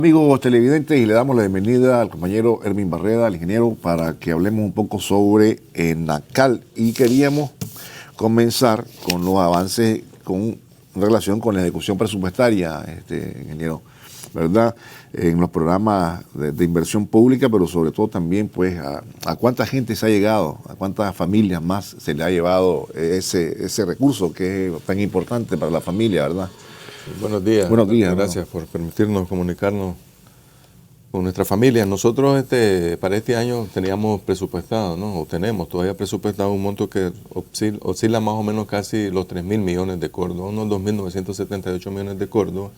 Amigos televidentes, y le damos la bienvenida al compañero Ervin Barreda, al ingeniero, para que hablemos un poco sobre NACAL. Y queríamos comenzar con los avances con relación con la ejecución presupuestaria, ingeniero, ¿verdad? En los programas de inversión pública, pero sobre todo también, pues, a cuánta gente se ha llegado, a cuántas familias más se le ha llevado ese recurso que es tan importante para la familia, ¿verdad? Buenos días. Buenos días. Gracias por permitirnos comunicarnos con nuestra familia. Nosotros para este año teníamos presupuestado, ¿no? O tenemos todavía presupuestado un monto que oscila más o menos casi los 3.000 millones de córdobas, unos 2.978 millones de córdobas,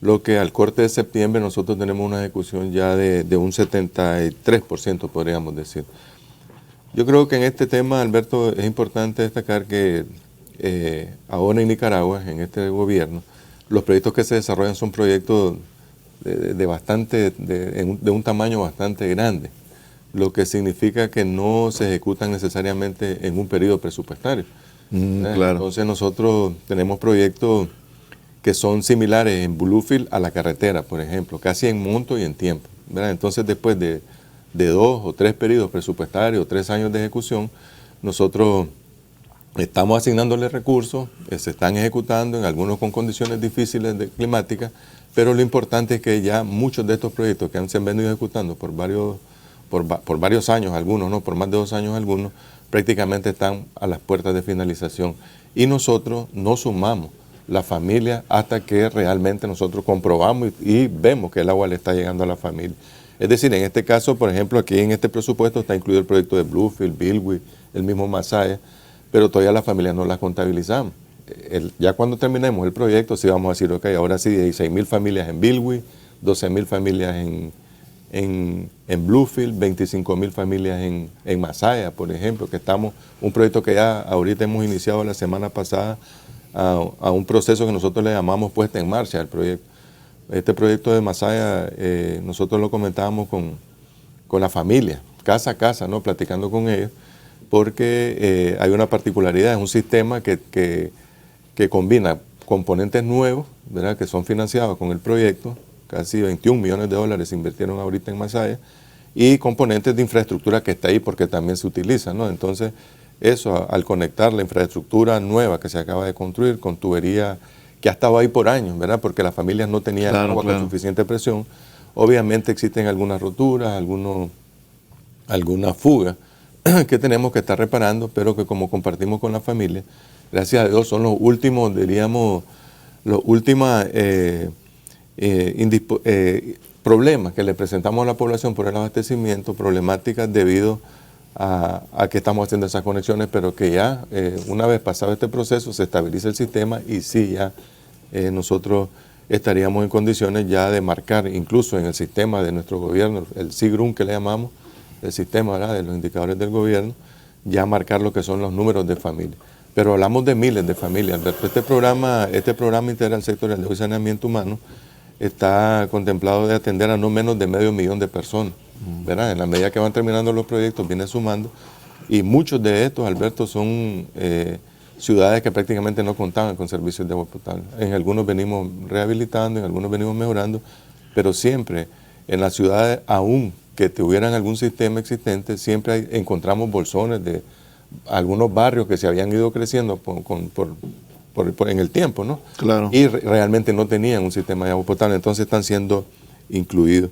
lo que al corte de septiembre nosotros tenemos una ejecución ya de un 73%, podríamos decir. Yo creo que en este tema, Alberto, es importante destacar que ahora en Nicaragua, en este gobierno, los proyectos que se desarrollan son proyectos de un tamaño bastante grande, lo que significa que no se ejecutan necesariamente en un periodo presupuestario. Claro. Entonces nosotros tenemos proyectos que son similares en Bluefield a la carretera, por ejemplo, casi en monto y en tiempo, ¿verdad? Entonces después de 2 o 3 periodos presupuestarios, 3 años de ejecución, nosotros estamos asignándole recursos, se están ejecutando, en algunos con condiciones difíciles climáticas, pero lo importante es que ya muchos de estos proyectos que se han venido ejecutando por varios años, algunos, ¿no? Por más de 2 años algunos, prácticamente están a las puertas de finalización. Y nosotros no sumamos la familia hasta que realmente nosotros comprobamos y vemos que el agua le está llegando a la familia. Es decir, en este caso, por ejemplo, aquí en este presupuesto está incluido el proyecto de Bluefield, Bilwi, el mismo Masaya, pero todavía las familias no las contabilizamos. Ya cuando terminemos el proyecto, sí vamos a decir, ok, ahora sí, 16.000 familias en Bilwi, 12.000 familias en Bluefield, 25.000 familias en Masaya, por ejemplo, que estamos, un proyecto que ya ahorita hemos iniciado la semana pasada a un proceso que nosotros le llamamos puesta en marcha del proyecto. Este proyecto de Masaya, nosotros lo comentábamos con la familia, casa a casa, ¿no? Platicando con ellos, porque hay una particularidad, es un sistema que combina componentes nuevos, ¿verdad?, que son financiados con el proyecto, casi 21 millones de dólares se invirtieron ahorita en Masaya, y componentes de infraestructura que está ahí porque también se utiliza, ¿no? Entonces, eso, al conectar la infraestructura nueva que se acaba de construir con tubería que ha estado ahí por años, ¿verdad?, porque las familias no tenían agua con suficiente presión, obviamente existen algunas roturas, algunas fugas que tenemos que estar reparando, pero que como compartimos con la familia, gracias a Dios son los últimos, diríamos, los últimos problemas que le presentamos a la población por el abastecimiento, problemáticas debido a que estamos haciendo esas conexiones, pero que ya una vez pasado este proceso se estabiliza el sistema y sí, ya nosotros estaríamos en condiciones ya de marcar, incluso en el sistema de nuestro gobierno, el SIGRUM que le llamamos, el sistema, ¿verdad?, de los indicadores del gobierno, ya marcar lo que son los números de familias. Pero hablamos de miles de familias, Alberto. Este programa integral sectorial de saneamiento humano está contemplado de atender a no menos de 500.000 de personas, ¿verdad? En la medida que van terminando los proyectos, viene sumando, y muchos de estos, Alberto, son ciudades que prácticamente no contaban con servicios de agua potable. En algunos venimos rehabilitando, en algunos venimos mejorando, pero siempre en las ciudades, aún que tuvieran algún sistema existente, siempre encontramos bolsones de algunos barrios que se habían ido creciendo en el tiempo, ¿no? Claro. Y realmente no tenían un sistema de agua potable, entonces están siendo incluidos.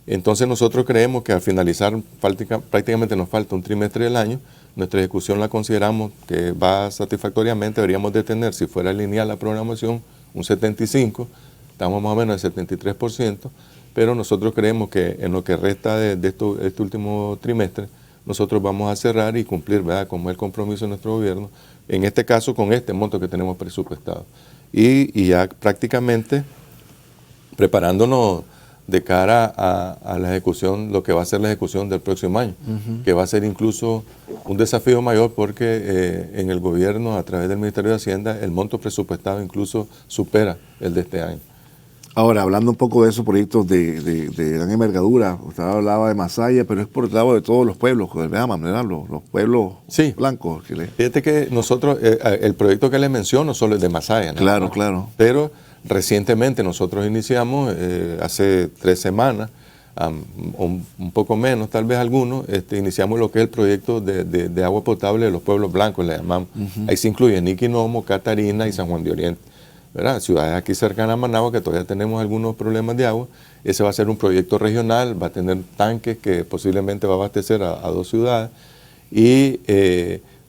Entonces nosotros creemos que al finalizar prácticamente nos falta un trimestre del año, nuestra ejecución la consideramos que va satisfactoriamente, deberíamos de tener, si fuera lineal la programación, un 75%, estamos más o menos en 73%, pero nosotros creemos que en lo que resta de este último trimestre, nosotros vamos a cerrar y cumplir, ¿verdad?, como es el compromiso de nuestro gobierno, en este caso con este monto que tenemos presupuestado. Y ya prácticamente preparándonos de cara a la ejecución, lo que va a ser la ejecución del próximo año, que va a ser incluso un desafío mayor porque en el gobierno, a través del Ministerio de Hacienda, el monto presupuestado incluso supera el de este año. Ahora, hablando un poco de esos proyectos de gran envergadura, usted hablaba de Masaya, pero es por el lado de todos los pueblos, ¿verdad? Los pueblos blancos. Fíjate que nosotros, el proyecto que les menciono solo es de Masaya, ¿no? Claro, claro. Pero Recientemente nosotros iniciamos, hace 3 semanas, un poco menos, tal vez algunos, iniciamos lo que es el proyecto de agua potable de los pueblos blancos, le llamamos. Ahí se incluye Niquinomo, Catarina y San Juan de Oriente, ¿verdad? Ciudades aquí cercanas a Managua que todavía tenemos algunos problemas de agua. Ese va a ser un proyecto regional, va a tener tanques que posiblemente va a abastecer a 2 ciudades. Y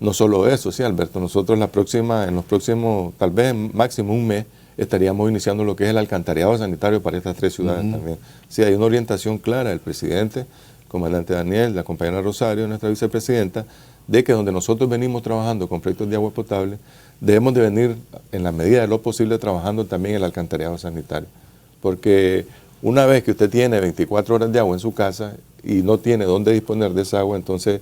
no solo eso, sí, Alberto, nosotros en los próximos, tal vez máximo un mes, estaríamos iniciando lo que es el alcantarillado sanitario para estas 3 ciudades también. Sí, hay una orientación clara del presidente, el comandante Daniel, la compañera Rosario, nuestra vicepresidenta, de que donde nosotros venimos trabajando con proyectos de agua potable, debemos de venir en la medida de lo posible trabajando también el alcantarillado sanitario. Porque una vez que usted tiene 24 horas de agua en su casa y no tiene dónde disponer de esa agua, entonces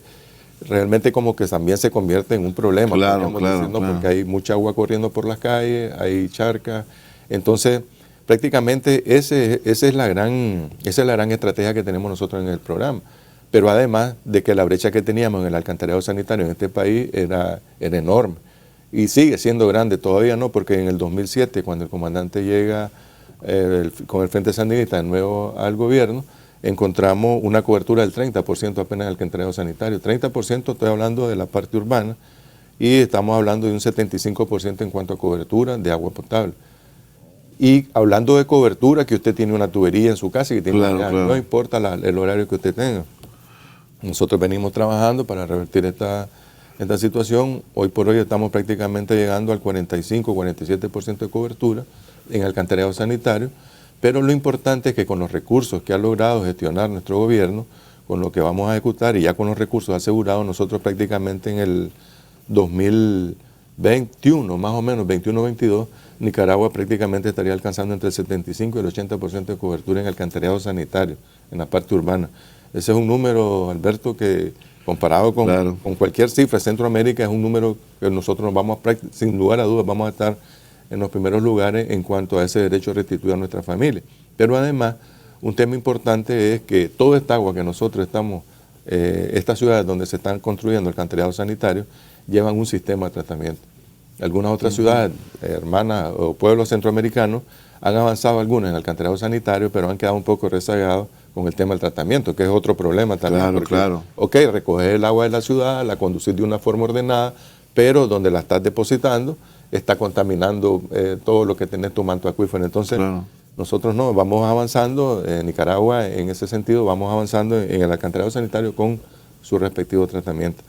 realmente como que también se convierte en un problema, claro, porque hay mucha agua corriendo por las calles, hay charcas. Entonces, prácticamente esa es la gran estrategia que tenemos nosotros en el programa. Pero además de que la brecha que teníamos en el alcantarillado sanitario en este país era enorme. Y sigue siendo grande, todavía no, porque en el 2007, cuando el comandante llega con el Frente Sandinista de nuevo al gobierno, encontramos una cobertura del 30% apenas del alcantarillado sanitario. 30% estoy hablando de la parte urbana y estamos hablando de un 75% en cuanto a cobertura de agua potable. Y hablando de cobertura, que usted tiene una tubería en su casa y que tiene no importa el horario que usted tenga. Nosotros venimos trabajando para revertir esta situación. Hoy por hoy estamos prácticamente llegando al 45-47% de cobertura en alcantarillado sanitario. Pero lo importante es que con los recursos que ha logrado gestionar nuestro gobierno, con lo que vamos a ejecutar y ya con los recursos asegurados, nosotros prácticamente en el 2021, más o menos, 21-22, Nicaragua prácticamente estaría alcanzando entre el 75 y el 80% de cobertura en alcantarillado sanitario, en la parte urbana. Ese es un número, Alberto, que comparado con cualquier cifra, Centroamérica es un número que nosotros nos vamos sin lugar a dudas, vamos a estar en los primeros lugares en cuanto a ese derecho restituido a nuestra familia. Pero además, un tema importante es que toda esta agua que nosotros estamos, estas ciudades donde se están construyendo el alcantarillado sanitario, llevan un sistema de tratamiento. Algunas otras ciudades, hermanas o pueblos centroamericanos, han avanzado algunas en el alcantarillado sanitario, pero han quedado un poco rezagados con el tema del tratamiento, que es otro problema también. Ok, recoger el agua de la ciudad, la conducir de una forma ordenada, pero donde la estás depositando, está contaminando todo lo que tenés tu manto acuífero. Entonces, nosotros no, vamos avanzando, en Nicaragua en ese sentido, vamos avanzando en el alcantarillado sanitario con su respectivo tratamiento,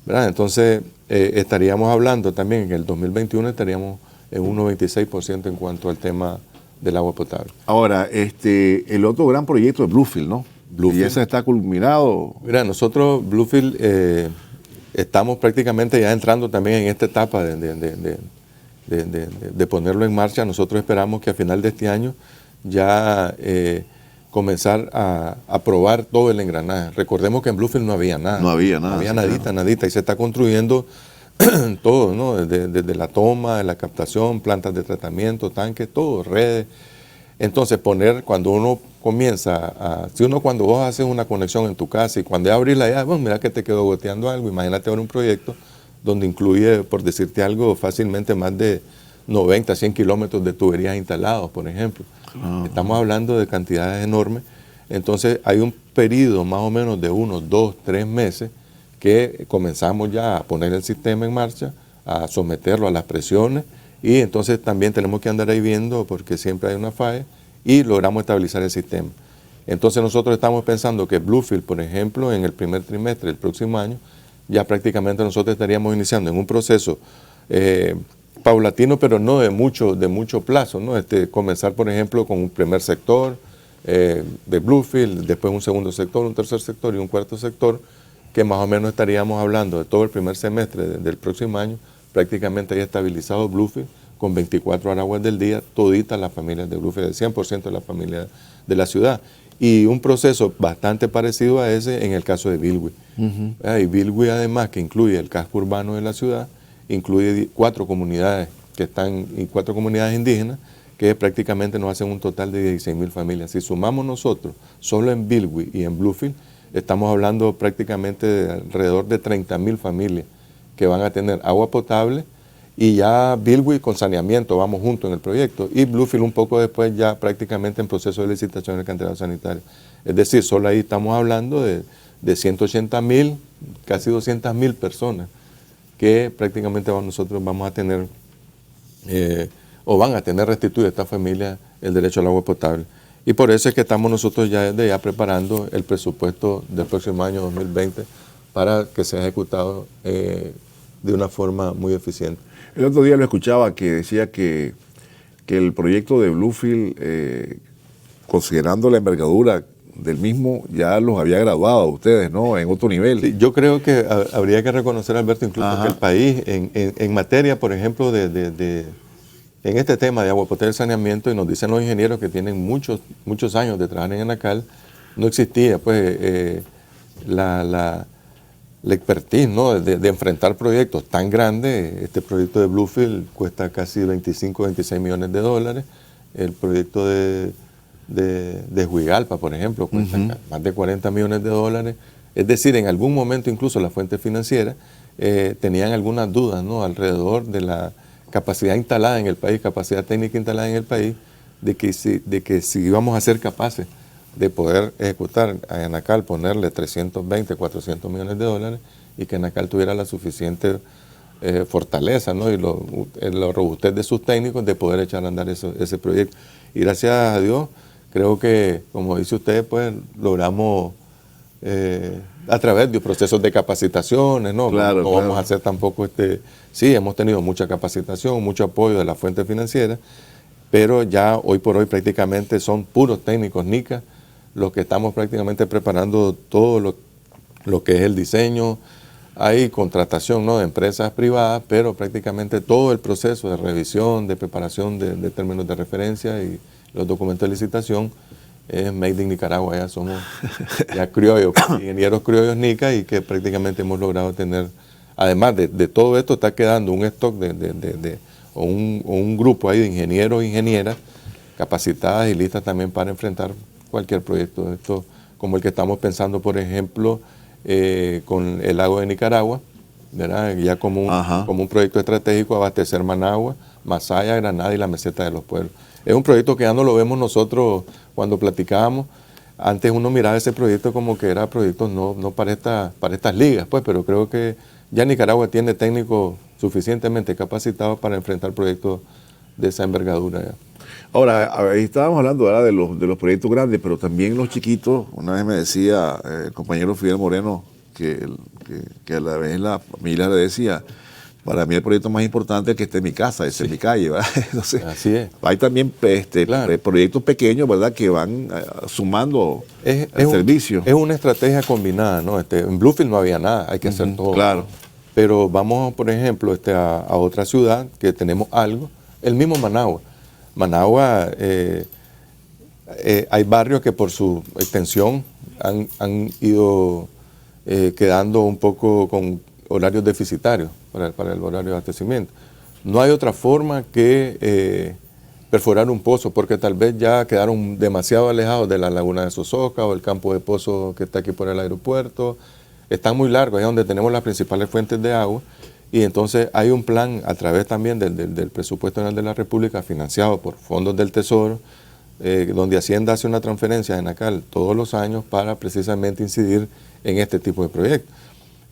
¿verdad? Entonces, estaríamos hablando también, en el 2021 estaríamos en un 96% en cuanto al tema del agua potable. Ahora, el otro gran proyecto es Bluefield, ¿no? Bluefield. ¿Y ese está culminado? Mira, nosotros, Bluefield, estamos prácticamente ya entrando también en esta etapa de ponerlo en marcha. Nosotros esperamos que a final de este año ya comenzar a probar todo el engranaje. Recordemos que en Bluefield no había nada. No había nada. No había nadita. Y se está construyendo todo, ¿no? Desde la toma, la captación, plantas de tratamiento, tanques, todo, redes. Entonces cuando uno comienza cuando vos haces una conexión en tu casa y cuando ya abrís la llave, bueno, mira que te quedó goteando algo. Imagínate ahora un proyecto donde incluye, por decirte algo, fácilmente más de 90, 100 kilómetros de tuberías instalados, por ejemplo. Estamos hablando de cantidades enormes. Entonces hay un periodo más o menos de 1, 2, 3 meses que comenzamos ya a poner el sistema en marcha, a someterlo a las presiones, y entonces también tenemos que andar ahí viendo, porque siempre hay una falla, y logramos estabilizar el sistema. Entonces nosotros estamos pensando que Bluefield, por ejemplo, en el primer trimestre del próximo año, ya prácticamente nosotros estaríamos iniciando en un proceso paulatino, pero no de mucho plazo, ¿no? Comenzar, por ejemplo, con un primer sector de Bluefield, después un segundo sector, un tercer sector y un cuarto sector, que más o menos estaríamos hablando de todo el primer semestre del próximo año, prácticamente ya estabilizado Bluefield, con 24 aguas del día, toditas las familias de Bluefield, el 100% de las familias de la ciudad. Y un proceso bastante parecido a ese en el caso de Bilwi. Y Bilwi, además, que incluye el casco urbano de la ciudad, incluye 4 comunidades y 4 comunidades indígenas, que prácticamente nos hacen un total de 16,000 familias. Si sumamos nosotros, solo en Bilwi y en Bluefield, estamos hablando prácticamente de alrededor de 30,000 familias que van a tener agua potable y ya Bilwi con saneamiento vamos juntos en el proyecto, y Bluefield un poco después ya prácticamente en proceso de licitación del alcantarillado sanitario. Es decir, solo ahí estamos hablando de 180,000, casi 200,000 personas que prácticamente nosotros vamos a tener, o van a tener restituido a esta familia el derecho al agua potable. Y por eso es que estamos nosotros ya desde ya preparando el presupuesto del próximo año 2020 para que sea ejecutado de una forma muy eficiente. El otro día lo escuchaba que decía que el proyecto de Bluefield, considerando la envergadura del mismo, ya los había graduado a ustedes, ¿no? En otro nivel. Sí, yo creo que habría que reconocer, Alberto, incluso que el país, en materia, por ejemplo, en este tema de agua potable y saneamiento, y nos dicen los ingenieros que tienen muchos años de trabajar en ENACAL, no existía pues la expertise, ¿no? de enfrentar proyectos tan grandes. Este proyecto de Bluefield cuesta casi 25, 26 millones de dólares. El proyecto de Juigalpa, por ejemplo, cuesta más de 40 millones de dólares. Es decir, en algún momento incluso las fuentes financieras tenían algunas dudas, ¿no? alrededor de la capacidad instalada en el país, capacidad técnica instalada en el país, de que si íbamos a ser capaces de poder ejecutar a ENACAL, ponerle 320, 400 millones de dólares, y que ENACAL tuviera la suficiente fortaleza, ¿no? y la robustez de sus técnicos de poder echar a andar ese proyecto. Y gracias a Dios, creo que, como dice usted, pues logramos a través de procesos de capacitaciones, ¿no? Claro, no vamos a hacer tampoco sí, hemos tenido mucha capacitación, mucho apoyo de las fuentes financieras, pero ya hoy por hoy prácticamente son puros técnicos NICA los que estamos prácticamente preparando todo lo que es el diseño. Hay contratación, ¿no? de empresas privadas, pero prácticamente todo el proceso de revisión, de preparación de términos de referencia y los documentos de licitación es made in Nicaragua. Ya somos ya criollos, ingenieros criollos NICA, y que prácticamente hemos logrado tener, además de todo esto, está quedando un stock o un grupo ahí de ingenieros e ingenieras capacitadas y listas también para enfrentar cualquier proyecto de esto, como el que estamos pensando, por ejemplo, con el lago de Nicaragua, ¿verdad? Ya como un proyecto estratégico, abastecer Managua, Masaya, Granada y la Meseta de los Pueblos. Es un proyecto que ya no lo vemos nosotros cuando platicábamos. Antes uno miraba ese proyecto como que era proyecto no para estas ligas, pues, pero creo que ya Nicaragua tiene técnicos suficientemente capacitados para enfrentar proyectos de esa envergadura. Ya. Ahora, ahí estábamos hablando ahora de los proyectos grandes, pero también los chiquitos. Una vez me decía el compañero Fidel Moreno que a la vez la familia le decía: para mí el proyecto más importante es que esté en mi casa, esté en mi calle, ¿verdad? Entonces, así es. Hay también claro, proyectos pequeños, ¿verdad?, que van sumando el servicio. Es una estrategia combinada, ¿no? En Bluefield no había nada, hay que hacer todo. Claro. Pero vamos, por ejemplo, a otra ciudad que tenemos algo, el mismo Managua. Managua, hay barrios que por su extensión han ido quedando un poco con horarios deficitarios para el horario de abastecimiento. No hay otra forma que perforar un pozo, porque tal vez ya quedaron demasiado alejados de la laguna de Sosoca o el campo de pozo que está aquí por el aeropuerto. Están muy largos, es donde tenemos las principales fuentes de agua. Y entonces hay un plan a través también del Presupuesto General de la República, financiado por fondos del Tesoro, donde Hacienda hace una transferencia a ENACAL todos los años para precisamente incidir en este tipo de proyectos.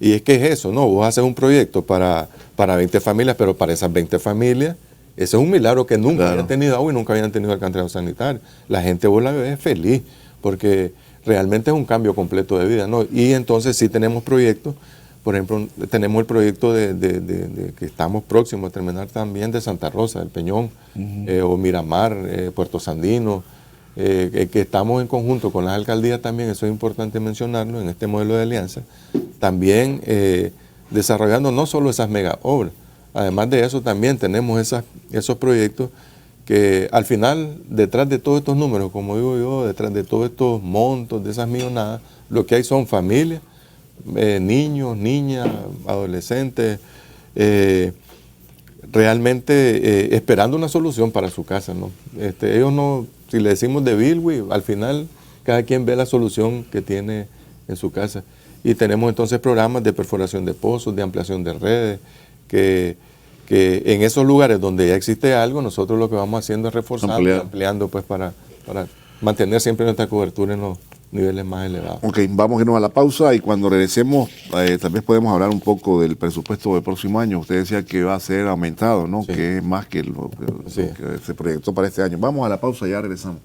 Y es que es eso, ¿no? Vos haces un proyecto para 20 familias, pero para esas 20 familias, ese es un milagro que nunca habían tenido agua y nunca habían tenido alcantarillado sanitario. La gente, vos la ves feliz, porque realmente es un cambio completo de vida, ¿no? Y entonces sí tenemos proyectos. Por ejemplo, tenemos el proyecto de que estamos próximos a terminar también de Santa Rosa, del Peñón, o Miramar, Puerto Sandino, que estamos en conjunto con las alcaldías también, eso es importante mencionarlo en este modelo de alianza, también desarrollando no solo esas mega obras, además de eso también tenemos esos proyectos que al final, detrás de todos estos números, como digo yo, detrás de todos estos montos, de esas millonadas, lo que hay son familias, niños, niñas, adolescentes, realmente esperando una solución para su casa, ¿no? Ellos no, si le decimos de Bilwi, al final cada quien ve la solución que tiene en su casa. Y tenemos entonces programas de perforación de pozos, de ampliación de redes, que que en esos lugares donde ya existe algo, nosotros lo que vamos haciendo es reforzando y ampliando pues para mantener siempre nuestra cobertura en los niveles más elevados. Ok, vamos a irnos a la pausa y cuando regresemos tal vez podemos hablar un poco del presupuesto del próximo año. Usted decía que va a ser aumentado, ¿no? Sí. Que es más que lo Sí. que se proyectó para este año. Vamos a la pausa y ya regresamos.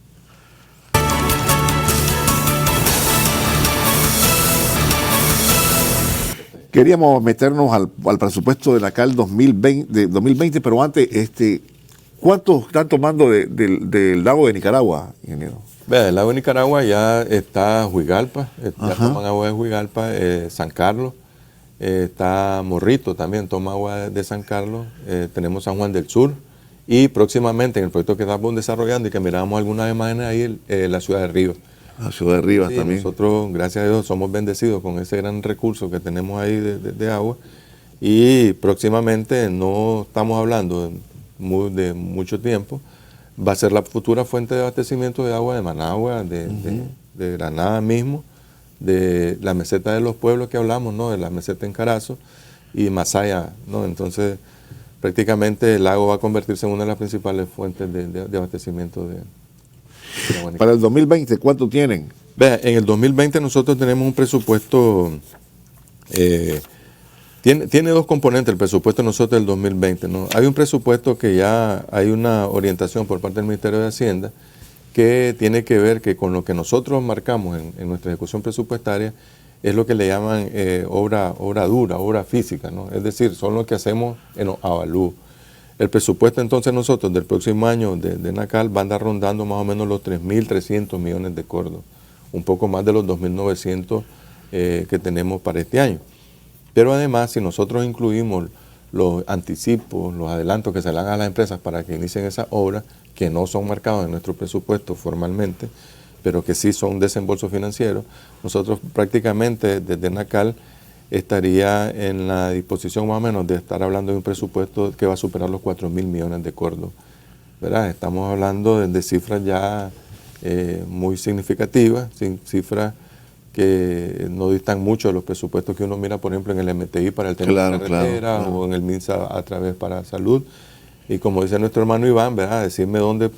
Queríamos meternos al presupuesto de la CAL 2020, pero antes, ¿cuánto están tomando del lago de Nicaragua, ingeniero? Vea, el lago de Nicaragua ya está Huigalpa, ya toman agua de Huigalpa, San Carlos, está Morrito también, toma agua de San Carlos, tenemos San Juan del Sur y próximamente en el proyecto que estamos desarrollando y que miramos algunas imágenes ahí, la ciudad de Rivas. La ciudad de Rivas Sí, también. nosotros, gracias a Dios, somos bendecidos con ese gran recurso que tenemos ahí de agua y próximamente, no estamos hablando de mucho tiempo, va a ser la futura fuente de abastecimiento de agua de Managua, de Granada mismo, de la meseta de los pueblos que hablamos, ¿no? De la meseta en Carazo y Masaya, ¿no? Entonces, prácticamente el lago va a convertirse en una de las principales fuentes de abastecimiento de agua. Para el 2020, ¿cuánto tienen? Vea, en el 2020 nosotros tenemos un presupuesto, tiene dos componentes el presupuesto de nosotros del 2020, ¿no? Hay un presupuesto que ya hay una orientación por parte del Ministerio de Hacienda que tiene que ver que con lo que nosotros marcamos en nuestra ejecución presupuestaria es lo que le llaman obra dura, obra física, ¿no? Es decir, son lo que hacemos en los avalúos. El presupuesto entonces nosotros del próximo año de NACAL va a andar rondando más o menos los 3.300 millones de córdobas, un poco más de los 2.900 que tenemos para este año. Pero además, si nosotros incluimos los anticipos, los adelantos que se le dan a las empresas para que inicien esas obras, que no son marcados en nuestro presupuesto formalmente, pero que sí son desembolsos financieros, nosotros prácticamente desde NACAL estaría en la disposición más o menos de estar hablando de un presupuesto que va a superar los 4.000 millones de córdobas, ¿verdad? Estamos hablando de cifras ya muy significativas, cifras que no distan mucho de los presupuestos que uno mira, por ejemplo, en el MTI para el tema de carretera, o en el MINSA a través para salud. Y como dice nuestro hermano Iván, ¿verdad? Decirme dónde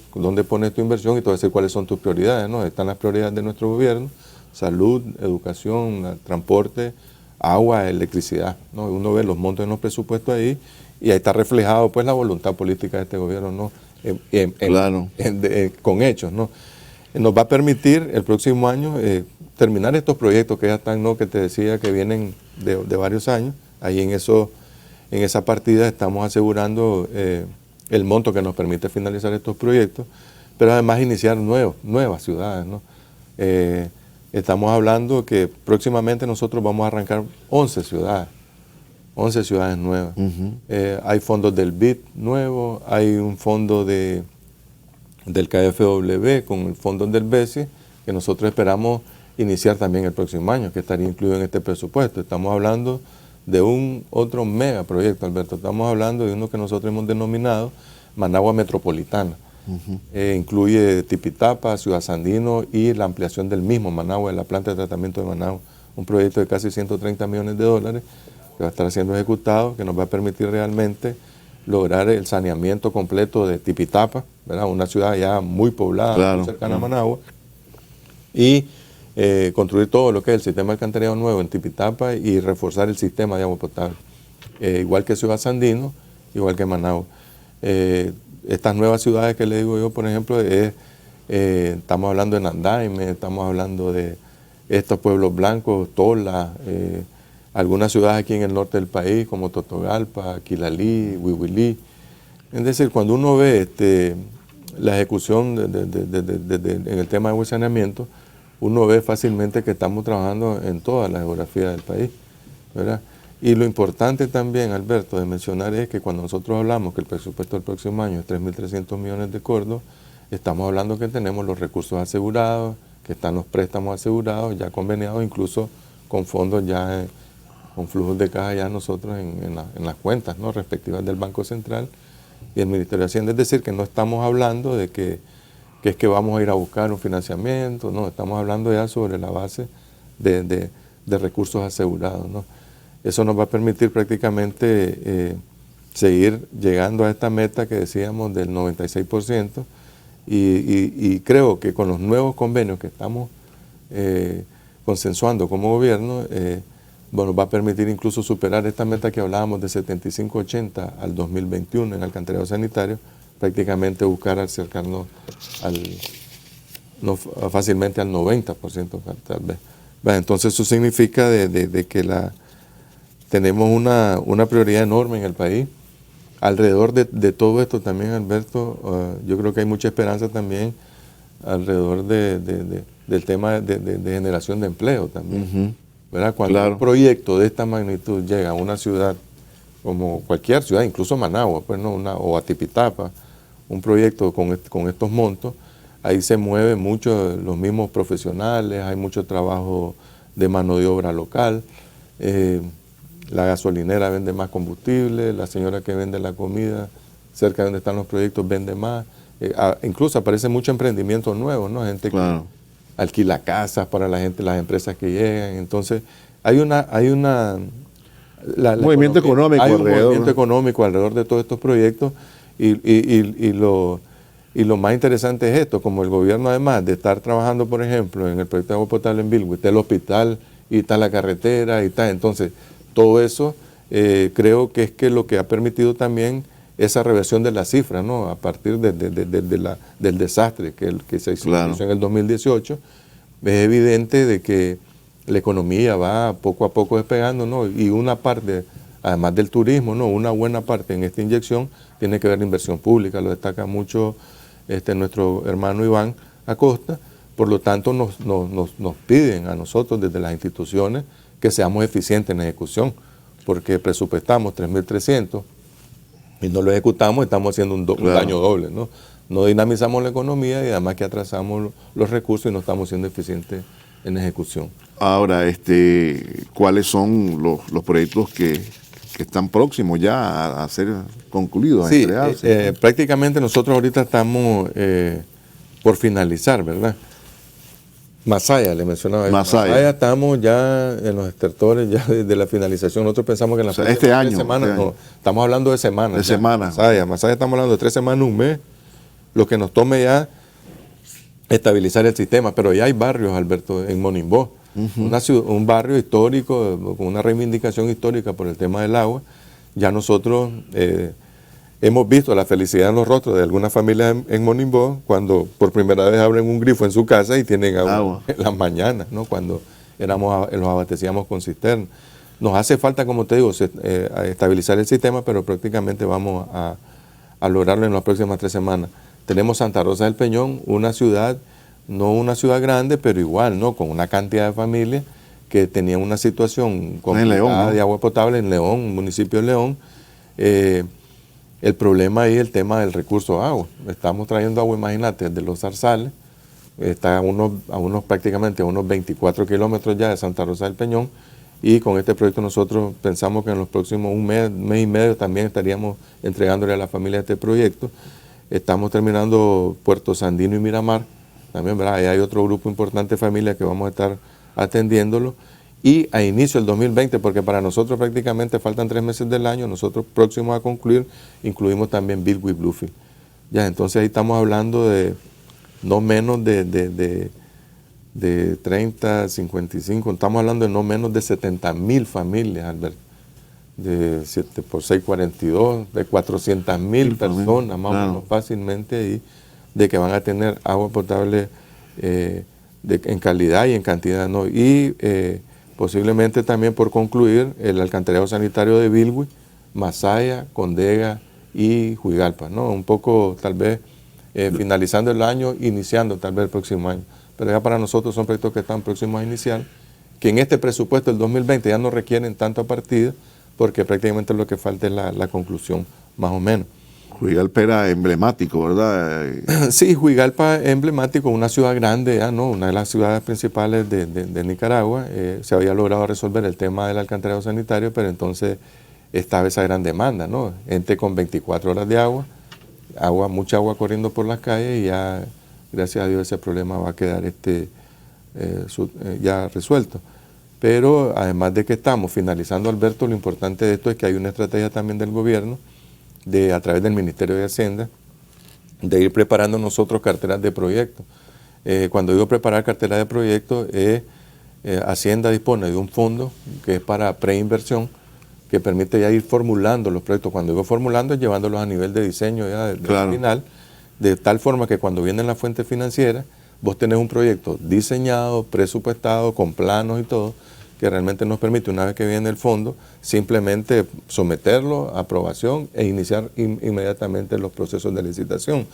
pones tu inversión y te voy a decir cuáles son tus prioridades, ¿no? Están las prioridades de nuestro gobierno: salud, educación, transporte, agua, electricidad, ¿no? Uno ve los montos en los presupuestos ahí y ahí está reflejado pues la voluntad política de este gobierno, ¿no? Con hechos, ¿no? Nos va a permitir el próximo año terminar estos proyectos que ya están, ¿no? Que te decía que vienen de varios años. Ahí en esa partida estamos asegurando el monto que nos permite finalizar estos proyectos, pero además iniciar nuevas ciudades, ¿no? Estamos hablando que próximamente nosotros vamos a arrancar 11 ciudades nuevas. Hay fondos del BID nuevo, hay un fondo del KfW con el fondo del BESI, que nosotros esperamos iniciar también el próximo año, que estaría incluido en este presupuesto. Estamos hablando de un otro megaproyecto, Alberto. Estamos hablando de uno que nosotros hemos denominado Managua Metropolitana. Incluye Tipitapa, Ciudad Sandino y la ampliación del mismo Managua, de la planta de tratamiento de Managua. Un proyecto de casi 130 millones de dólares que va a estar siendo ejecutado, que nos va a permitir realmente lograr el saneamiento completo de Tipitapa, ¿verdad? Una ciudad ya muy poblada, muy cercana a Managua, y construir todo lo que es el sistema de alcantarillado nuevo en Tipitapa y reforzar el sistema de agua potable. Igual que Ciudad Sandino, igual que Managua. Estas nuevas ciudades que le digo yo, por ejemplo, estamos hablando de Nandaime, estamos hablando de estos pueblos blancos, Tola, algunas ciudades aquí en el norte del país como Totogalpa, Quilalí, Huihuilí. Es decir, cuando uno ve la ejecución en el tema de saneamiento, uno ve fácilmente que estamos trabajando en toda la geografía del país, ¿verdad? Y lo importante también, Alberto, de mencionar es que cuando nosotros hablamos que el presupuesto del próximo año es 3.300 millones de córdobas, estamos hablando que tenemos los recursos asegurados, que están los préstamos asegurados, ya conveniados, incluso con fondos ya, con flujos de caja ya nosotros en las cuentas, ¿no? Respectivas del Banco Central y el Ministerio de Hacienda. Es decir, que no estamos hablando de que es que vamos a ir a buscar un financiamiento, no, estamos hablando ya sobre la base de recursos asegurados, ¿no? Eso nos va a permitir prácticamente seguir llegando a esta meta que decíamos del 96%, y creo que con los nuevos convenios que estamos consensuando como gobierno, bueno, va a permitir incluso superar esta meta que hablábamos de 75-80 al 2021 en alcantarillado sanitario, prácticamente buscar acercarnos fácilmente al 90% tal vez. Bueno, entonces eso significa de que tenemos una prioridad enorme en el país. Alrededor de todo esto también, Alberto, yo creo que hay mucha esperanza también alrededor del tema de generación de empleo también. ¿Verdad? Cuando un proyecto de esta magnitud llega a una ciudad como cualquier ciudad, incluso Managua, pues, ¿no? O a Tipitapa, un proyecto con estos montos, ahí se mueven mucho los mismos profesionales, hay mucho trabajo de mano de obra local, la gasolinera vende más combustible, la señora que vende la comida cerca de donde están los proyectos vende más, incluso aparece mucho emprendimiento nuevo, ¿no? Gente que alquila casas para la gente, las empresas que llegan. Entonces, hay un movimiento económico alrededor de todos estos proyectos, y lo más interesante es esto, como el gobierno, además de estar trabajando, por ejemplo, en el proyecto de agua potable en Bilwi, está el hospital y está la carretera y está, entonces todo eso creo que es lo que ha permitido también esa reversión de las cifras, ¿no? A partir del desastre que se hizo en el 2018, es evidente de que la economía va poco a poco despegando, ¿no? Y una parte, además del turismo, ¿no? Una buena parte en esta inyección tiene que ver la inversión pública, lo destaca mucho nuestro hermano Iván Acosta. Por lo tanto, nos piden a nosotros desde las instituciones que seamos eficientes en la ejecución, porque presupuestamos 3.300 y no lo ejecutamos, estamos haciendo un daño doble, ¿no? No dinamizamos la economía y además que atrasamos los recursos y no estamos siendo eficientes en ejecución. Ahora, ¿cuáles son los proyectos que están próximos ya a ser concluidos, a entregarse? Prácticamente nosotros ahorita estamos por finalizar, ¿verdad? Masaya, le mencionaba. Masaya estamos ya en los estertores, ya desde la finalización. Nosotros pensamos que en las próximas 3 semanas, no, estamos hablando de semanas. Masaya estamos hablando de 3 semanas, un mes, lo que nos tome ya estabilizar el sistema. Pero ya hay barrios, Alberto, en Monimbó, un barrio histórico, con una reivindicación histórica por el tema del agua. Ya nosotros hemos visto la felicidad en los rostros de algunas familias en Monimbó cuando por primera vez abren un grifo en su casa y tienen agua en las mañanas, ¿no? Cuando los abastecíamos con cisterna. Nos hace falta, como te digo, estabilizar el sistema, pero prácticamente vamos a lograrlo en las próximas 3 semanas. Tenemos Santa Rosa del Peñón, una ciudad, no una ciudad grande, pero igual, ¿no? Con una cantidad de familias que tenían una situación complicada de agua potable en León, municipio de León. El problema ahí es el tema del recurso de agua. Estamos trayendo agua, imagínate, desde los Zarzales, está prácticamente a unos 24 kilómetros ya de Santa Rosa del Peñón, y con este proyecto nosotros pensamos que en los próximos un mes y medio también estaríamos entregándole a la familia este proyecto. Estamos terminando Puerto Sandino y Miramar, también, ¿verdad? Ahí hay otro grupo importante de familias que vamos a estar atendiéndolo. Y a inicio del 2020, porque para nosotros prácticamente faltan 3 meses del año, nosotros próximos a concluir, incluimos también Bilwi Bluefield. Ya, entonces ahí estamos hablando de no menos de 30, 55, estamos hablando de no menos de 70,000 familias, Alberto. De 7 por 6, 42, de 400,000 personas, más o menos fácilmente ahí, de que van a tener agua potable en calidad y en cantidad, ¿no? Y posiblemente también por concluir el alcantarillado sanitario de Bilwi, Masaya, Condega y Juigalpa, ¿no? Un poco tal vez finalizando el año, iniciando tal vez el próximo año. Pero ya para nosotros son proyectos que están próximos a iniciar, que en este presupuesto del 2020 ya no requieren tanta partida, porque prácticamente lo que falta es la conclusión, más o menos. Juigalpa era emblemático, ¿verdad? Sí, Juigalpa es emblemático, una ciudad grande, ya, ¿no? Una de las ciudades principales de Nicaragua. Se había logrado resolver el tema del alcantarillado sanitario, pero entonces estaba esa gran demanda, ¿no? Gente con 24 horas de agua, mucha agua corriendo por las calles, y ya, gracias a Dios, ese problema va a quedar ya resuelto. Pero además de que estamos finalizando, Alberto, lo importante de esto es que hay una estrategia también del gobierno a través del Ministerio de Hacienda, de ir preparando nosotros carteras de proyectos. Cuando digo preparar carteras de proyectos, Hacienda dispone de un fondo que es para preinversión, que permite ya ir formulando los proyectos. Cuando digo formulando, es llevándolos a nivel de diseño ya del final, de tal forma que cuando vienen las fuentes financieras, vos tenés un proyecto diseñado, presupuestado, con planos y todo, que realmente nos permite, una vez que viene el fondo, simplemente someterlo a aprobación e iniciar inmediatamente los procesos de licitación.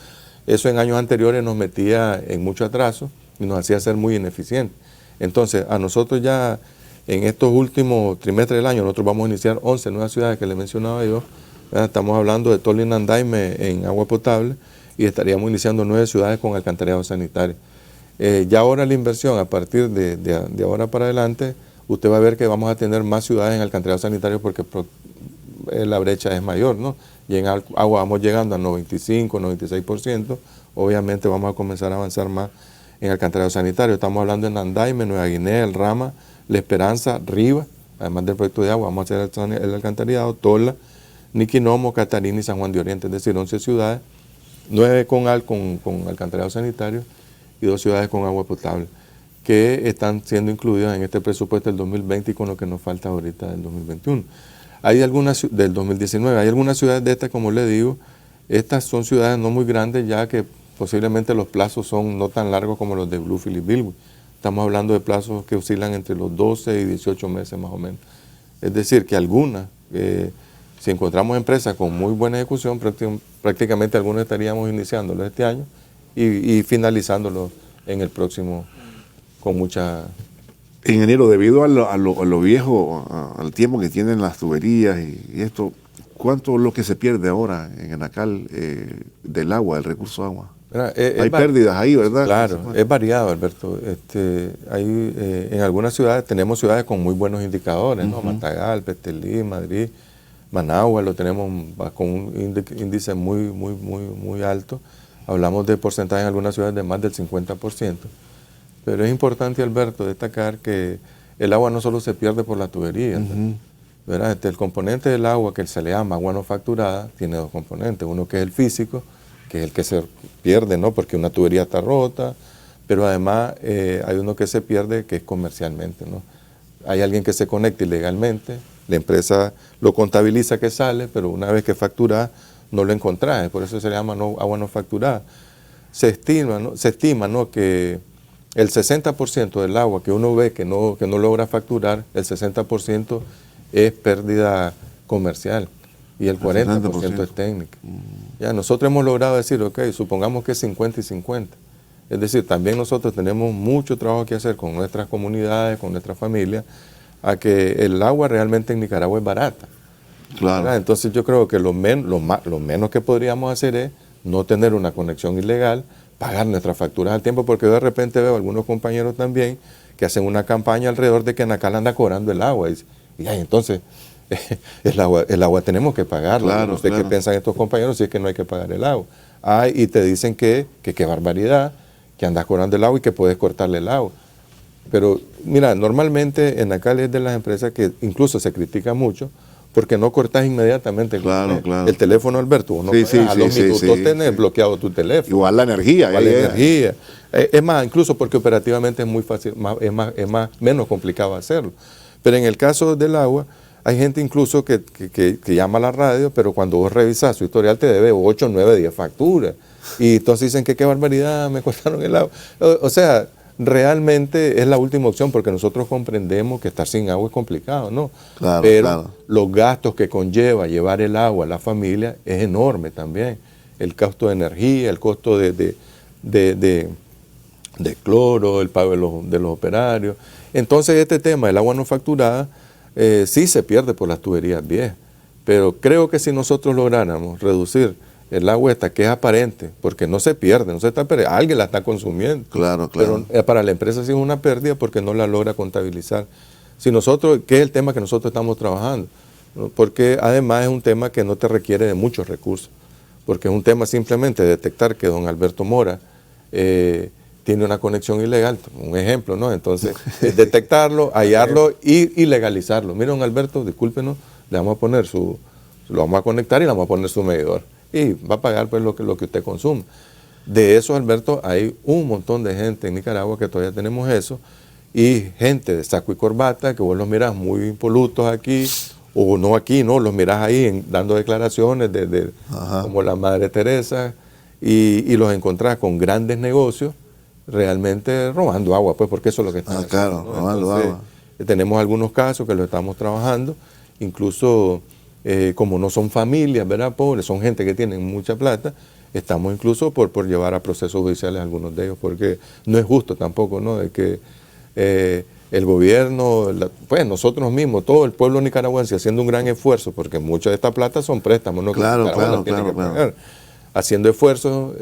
Eso en años anteriores nos metía en mucho atraso y nos hacía ser muy ineficientes. Entonces, a nosotros ya en estos últimos trimestres del año, nosotros vamos a iniciar 11 nuevas ciudades que le mencionaba yo. Estamos hablando de Tolly y Nandaime en agua potable y estaríamos iniciando 9 ciudades con alcantarillado sanitario. Ya ahora la inversión, a partir de ahora para adelante, usted va a ver que vamos a tener más ciudades en alcantarillado sanitario porque la brecha es mayor, ¿no? Y en agua vamos llegando al 95, 96%. Obviamente vamos a comenzar a avanzar más en alcantarillado sanitario. Estamos hablando de Nandaime, Nueva Guinea, El Rama, La Esperanza, Riva, además del proyecto de agua, vamos a hacer el alcantarillado, Tola, Niquinomo, Catarina y San Juan de Oriente, es decir, 11 ciudades, 9 con alcantarillado sanitario y 2 ciudades con agua potable, que están siendo incluidas en este presupuesto del 2020 y con lo que nos falta ahorita del 2021. Hay algunas del 2019, hay algunas ciudades de estas, como le digo, estas son ciudades no muy grandes, ya que posiblemente los plazos son no tan largos como los de Bluefield y Bilwi. Estamos hablando de plazos que oscilan entre los 12 y 18 meses más o menos. Es decir, que algunas, si encontramos empresas con muy buena ejecución, prácticamente algunas estaríamos iniciándolos este año y finalizándolos en el próximo con mucha... Ingeniero, debido a lo viejo, al tiempo que tienen las tuberías y esto, ¿cuánto es lo que se pierde ahora en Anacal del agua, del recurso agua? Hay pérdidas ahí, ¿verdad? Claro, es variado, Alberto. En algunas ciudades, tenemos ciudades con muy buenos indicadores, ¿no? Matagalpa, Estelí, Madrid, Managua, lo tenemos con un índice muy alto. Hablamos de porcentaje en algunas ciudades de más del 50%. Pero es importante, Alberto, destacar que el agua no solo se pierde por la tubería, ¿verdad? El componente del agua, que se le llama agua no facturada, tiene 2 componentes. Uno que es el físico, que es el que se pierde, ¿no? Porque una tubería está rota, pero además hay uno que se pierde que es comercialmente, ¿no? Hay alguien que se conecta ilegalmente, la empresa lo contabiliza que sale, pero una vez que factura no lo encontrás, por eso se le llama agua no facturada. Se estima, ¿no? Que el 60% del agua que uno ve que no logra facturar, el 60% es pérdida comercial y el 40% es técnica. Ya nosotros hemos logrado decir, ok, supongamos que es 50 y 50. Es decir, también nosotros tenemos mucho trabajo que hacer con nuestras comunidades, con nuestras familias, a que el agua realmente en Nicaragua es barata. Claro. ¿Verdad? Entonces yo creo que lo menos que podríamos hacer es no tener una conexión ilegal, pagar nuestras facturas al tiempo, porque yo de repente veo algunos compañeros también que hacen una campaña alrededor de que Anacal anda cobrando el agua. Y entonces, el agua tenemos que pagarla. Claro, no sé qué piensan estos compañeros si es que no hay que pagar el agua. Y te dicen que qué barbaridad, que andas cobrando el agua y que puedes cortarle el agua. Pero mira, normalmente Anacal es de las empresas que incluso se critica mucho porque no cortas inmediatamente el teléfono, Alberto. A los minutos tenés bloqueado tu teléfono. Igual la energía. Igual la energía. Es más, incluso porque operativamente es muy fácil, menos complicado hacerlo. Pero en el caso del agua, hay gente incluso que llama a la radio, pero cuando vos revisás su historial te debe 8, 9, 10 facturas. Y entonces dicen que qué barbaridad, me cortaron el agua. O sea, realmente es la última opción porque nosotros comprendemos que estar sin agua es complicado, ¿no? Pero los gastos que conlleva llevar el agua a la familia es enorme también. El costo de energía, el costo de cloro, el pago de los operarios. Entonces este tema del agua no facturada sí se pierde por las tuberías viejas, pero creo que si nosotros lográramos reducir el agua esta que es aparente, porque no se pierde, no se está perdiendo, alguien la está consumiendo. Claro. Pero para la empresa sí es una pérdida porque no la logra contabilizar. Si nosotros, ¿qué es el tema que nosotros estamos trabajando? ¿No? Porque además es un tema que no te requiere de muchos recursos, porque es un tema simplemente de detectar que don Alberto Mora tiene una conexión ilegal, un ejemplo, ¿no? Entonces, detectarlo, hallarlo y legalizarlo. Mira, don Alberto, discúlpenos, le vamos a poner su Lo vamos a conectar y le vamos a poner su medidor. Y va a pagar pues lo que usted consume. De eso, Alberto, hay un montón de gente en Nicaragua que todavía tenemos eso. Y gente de saco y corbata que vos los mirás muy impolutos aquí, o no aquí, ¿no? Los mirás ahí dando declaraciones como la Madre Teresa, y los encontrás con grandes negocios, realmente robando agua, pues porque eso es lo que están haciendo, claro, ¿no? robando agua. Tenemos algunos casos que lo estamos trabajando, incluso como no son familias, ¿verdad? Pobres, son gente que tienen mucha plata, estamos incluso por llevar a procesos judiciales a algunos de ellos, porque no es justo tampoco, ¿no? De que el gobierno, pues nosotros mismos, todo el pueblo nicaragüense haciendo un gran esfuerzo, porque mucha de esta plata son préstamos, ¿no? Claro, claro. Haciendo esfuerzos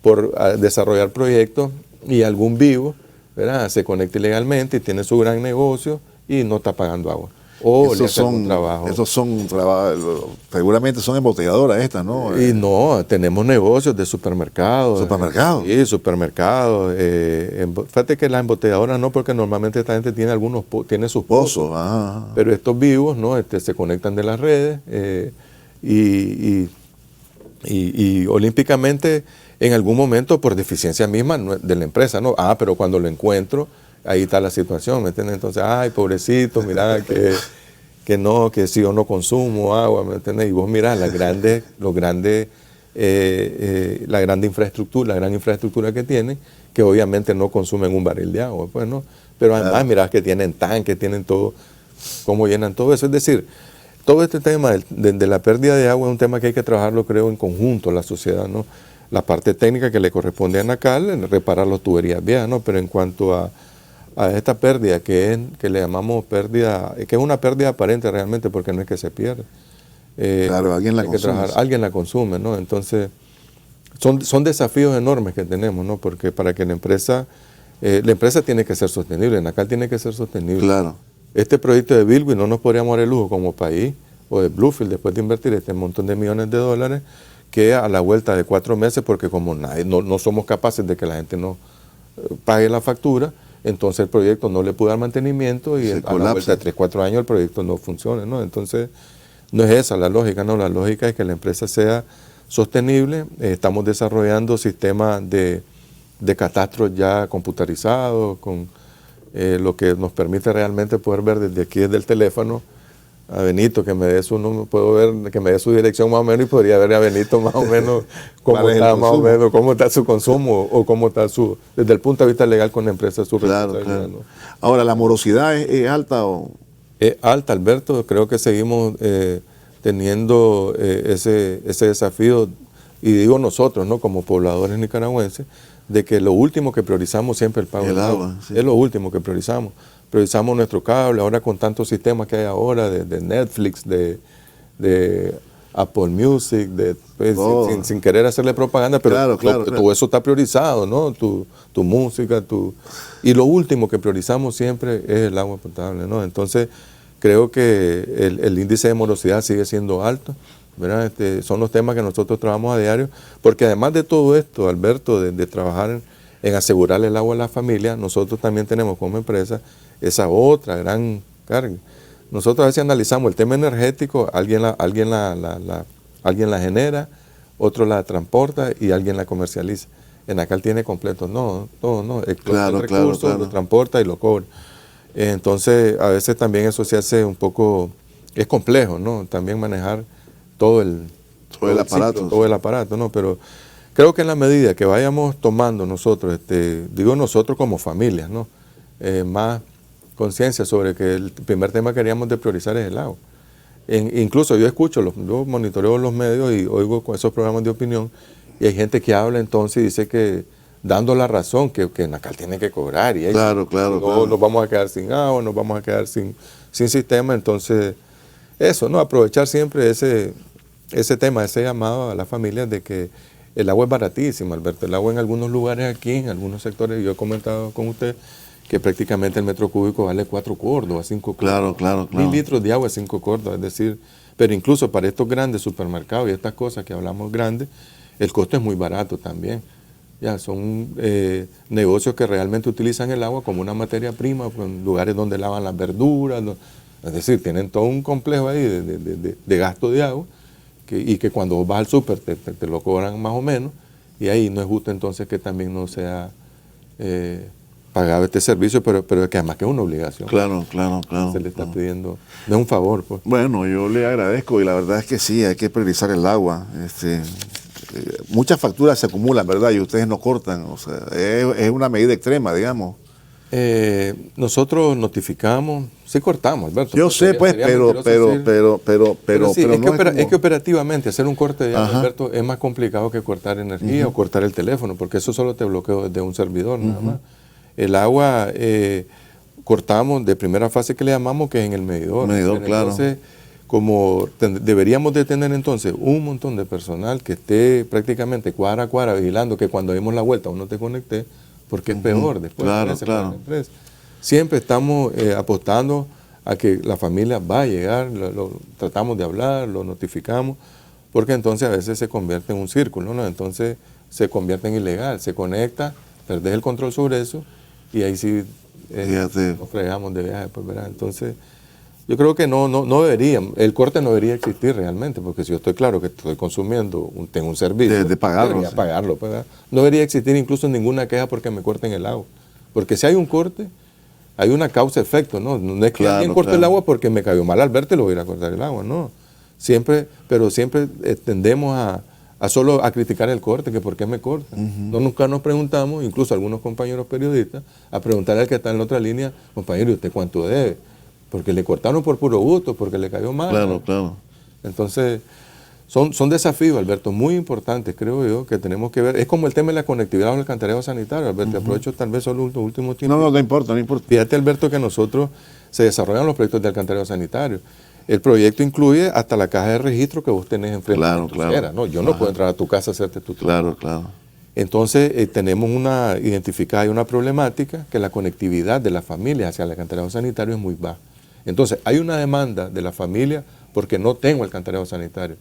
por desarrollar proyectos, y algún vivo, ¿verdad? Se conecta ilegalmente y tiene su gran negocio y no está pagando agua. O le hacen un trabajo. Esos son trabajos, seguramente son embotelladoras estas, ¿no? Y no, tenemos negocios de supermercados. ¿Supermercados? Sí, supermercados. Fíjate que las embotelladoras no, porque normalmente esta gente tiene tiene sus pozos. Pero estos vivos, ¿no? Se conectan de las redes y olímpicamente en algún momento por deficiencia misma de la empresa, ¿no? Pero cuando lo encuentro, ahí está la situación, ¿me entiendes? Entonces, ay, pobrecito, mira que no, que si yo no consumo agua, ¿me entiendes? Y vos mirás la gran infraestructura que tienen, que obviamente no consumen un barril de agua, pues, ¿no? Pero además mirás que tienen tanques, tienen todo, cómo llenan todo eso. Es decir, todo este tema de la pérdida de agua es un tema que hay que trabajarlo, creo, en conjunto, la sociedad, ¿no? La parte técnica que le corresponde a NACAL, reparar las tuberías viejas, ¿no? Pero en cuanto a esta pérdida que le llamamos pérdida, que es una pérdida aparente realmente, porque no es que se pierde. Claro, alguien la consume. Alguien la consume, ¿no? Entonces, son desafíos enormes que tenemos, ¿no? Porque para que la empresa tiene que ser sostenible, NACAL tiene que ser sostenible. Claro. Este proyecto de Bilwi no nos podríamos dar el lujo como país, o de Bluefield, después de invertir este montón de millones de dólares, que a la vuelta de 4 meses, porque como no somos capaces de que la gente no pague la factura, entonces el proyecto no le puede dar mantenimiento y a la vuelta de 3, 4 años el proyecto no funciona, ¿no? Entonces, no es esa la lógica, ¿no? La lógica es que la empresa sea sostenible. Estamos desarrollando sistemas de catastros ya computarizados, con lo que nos permite realmente poder ver desde aquí, desde el teléfono, a Benito, que me dé su número, puedo ver, que me dé su dirección más o menos, y podría ver a Benito más o menos cómo está, más o menos, cómo está su consumo, o cómo está desde el punto de vista legal con la empresa, su responsabilidad. Claro. ¿No? Ahora, ¿la morosidad es alta o...? Es alta, Alberto. Creo que seguimos teniendo ese desafío, y digo nosotros, ¿no? Como pobladores nicaragüenses, de que lo último que priorizamos siempre es el pago del agua. Sí. Es lo último que priorizamos. Priorizamos nuestro cable, ahora con tantos sistemas que hay ahora, de Netflix, de Apple Music, pues, sin querer hacerle propaganda, pero todo eso está priorizado, ¿no? Tu música, y lo último que priorizamos siempre es el agua potable, ¿no? Entonces, creo que el índice de morosidad sigue siendo alto, ¿verdad? Son los temas que nosotros trabajamos a diario, porque además de todo esto, Alberto, de trabajar en asegurarle el agua a la familia, nosotros también tenemos como empresa esa otra gran carga. Nosotros a veces analizamos el tema energético, alguien la genera, otro la transporta y alguien la comercializa. En NACAL tiene completo, todo no, el recurso, lo transporta y lo cobra. Entonces, a veces también eso se hace un poco, es complejo, ¿no? También manejar todo el aparato, ¿no? Pero creo que en la medida que vayamos tomando nosotros, digo nosotros como familias, ¿no? Más conciencia sobre que el primer tema que queríamos de priorizar es el agua. Incluso yo yo monitoreo los medios y oigo con esos programas de opinión, y hay gente que habla entonces y dice que, dando la razón, que NACAL tiene que cobrar, y claro. Nos vamos a quedar sin agua, nos vamos a quedar sin sistema. Entonces, eso, ¿no? Aprovechar siempre ese tema, ese llamado a las familias de que el agua es baratísima, Alberto. El agua en algunos lugares aquí, en algunos sectores, yo he comentado con usted, que prácticamente el metro cúbico vale 4 córdobas, 5 córdobas. Claro. 1000 litros de agua, 5 córdobas, es decir, pero incluso para estos grandes supermercados y estas cosas que hablamos grandes, el costo es muy barato también. Ya son negocios que realmente utilizan el agua como una materia prima, en lugares donde lavan las verduras, Es decir, tienen todo un complejo ahí de gasto de agua y que cuando vos vas al súper te lo cobran más o menos, y ahí no es justo entonces que también no sea pagado este servicio, pero que además que es una obligación. Claro. Se le está pidiendo, no es un favor, pues. Bueno, yo le agradezco y la verdad es que sí, hay que priorizar el agua. Muchas facturas se acumulan, ¿verdad? Y ustedes no cortan, o sea, es una medida extrema, digamos. Nosotros notificamos, sí cortamos, Alberto. Yo sé, pues, pero sí, es que como... operativamente hacer un corte de agua, Ajá. Alberto, es más complicado que cortar energía o cortar el teléfono, porque eso solo te bloquea desde un servidor, nada más. El agua cortamos de primera fase que le llamamos, que es en el medidor. Claro. Entonces, como deberíamos de tener entonces un montón de personal que esté prácticamente cuadra a cuadra vigilando que cuando demos la vuelta uno te conecte, porque es peor después. Claro. Para la empresa. Siempre estamos apostando a que la familia va a llegar, tratamos de hablar, lo notificamos, porque entonces a veces se convierte en un círculo, ¿no? Entonces se convierte en ilegal, se conecta, perdés el control sobre eso y ahí sí nos fregamos de viaje, pues, ¿verdad? Entonces yo creo que no debería, el corte no debería existir realmente, porque si yo estoy claro que estoy consumiendo, tengo un servicio, de pagarlo, debería sí. pagarlo, pues, ¿verdad? No debería existir incluso ninguna queja porque me corten el agua, porque si hay un corte, hay una causa-efecto, ¿no? No es que alguien corte el agua porque me cayó mal al verte, lo voy a ir a cortar el agua, no. Pero siempre tendemos a solo a criticar el corte, que por qué me cortan. Nunca nos preguntamos, incluso algunos compañeros periodistas, a preguntarle al que está en la otra línea, compañero, ¿y usted cuánto debe? Porque le cortaron por puro gusto, porque le cayó mal. Claro. Entonces, son desafíos, Alberto, muy importantes, creo yo, que tenemos que ver. Es como el tema de la conectividad o el alcantarillado sanitario, Alberto. Aprovecho tal vez solo los últimos tiempos. No importa. Fíjate, Alberto, que nosotros se desarrollan los proyectos de alcantarillado sanitario. El proyecto incluye hasta la caja de registro que vos tenés enfrente de tu acera, ¿no? Yo no puedo entrar a tu casa a hacerte tu trabajo. Claro. Entonces, tenemos una identificada y una problemática que la conectividad de las familias hacia el alcantarillado sanitario es muy baja. Entonces, hay una demanda de la familia porque no tengo alcantarillado sanitario.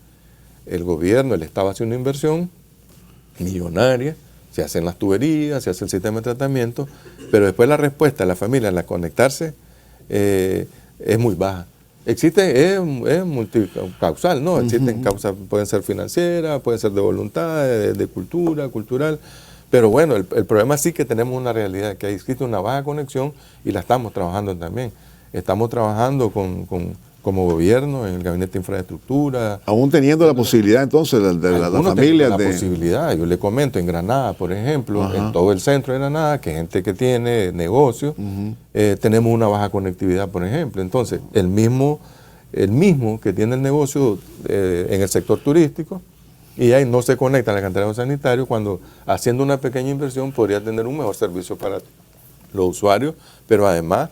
El gobierno, el Estado hace una inversión millonaria, se hacen las tuberías, se hace el sistema de tratamiento, pero después la respuesta de la familia al conectarse es muy baja. Es multicausal, ¿no? Existen causas, pueden ser financieras, pueden ser de voluntad, de cultural, pero bueno, el problema sí que tenemos una realidad, que existe una baja conexión y la estamos trabajando también. Estamos trabajando como gobierno en el Gabinete de Infraestructura. Aún teniendo la posibilidad entonces de la familia la posibilidad, yo le comento, en Granada, por ejemplo, en todo el centro de Granada, que gente que tiene negocio, tenemos una baja conectividad, por ejemplo. Entonces, el mismo que tiene el negocio en el sector turístico, y ahí no se conecta al alcantarillado sanitario, cuando haciendo una pequeña inversión podría tener un mejor servicio para los usuarios, pero además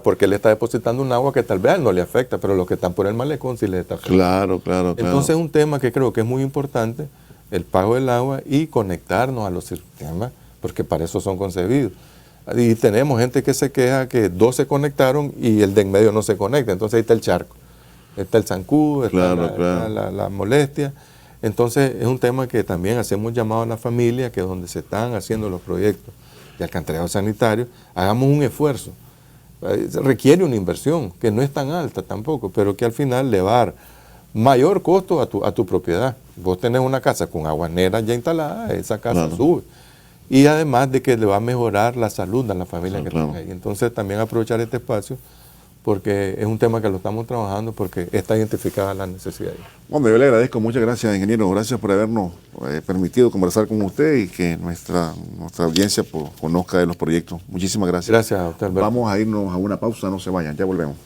porque él está depositando un agua que tal vez a él no le afecta, pero los que están por el malecón sí les está afectando. Claro. Entonces es un tema que creo que es muy importante, el pago del agua y conectarnos a los sistemas, porque para eso son concebidos. Y tenemos gente que se queja que dos se conectaron y el de en medio no se conecta, entonces ahí está el charco, está el zancudo, está la molestia. Entonces es un tema que también hacemos llamado a la familia, que donde se están haciendo los proyectos de alcantarillado sanitario, hagamos un esfuerzo. Requiere una inversión que no es tan alta tampoco, pero que al final le va a dar mayor costo a tu propiedad. Vos tenés una casa con aguas negras ya instalada, esa casa sube. Y además de que le va a mejorar la salud a la familia que tenga ahí. Entonces también aprovechar este espacio porque es un tema que lo estamos trabajando porque está identificada la necesidad. Bueno, yo le agradezco, muchas gracias, ingeniero, gracias por habernos permitido conversar con usted y que nuestra audiencia conozca de los proyectos. Muchísimas gracias. Gracias a usted, Alberto. Vamos a irnos a una pausa, no se vayan, ya volvemos.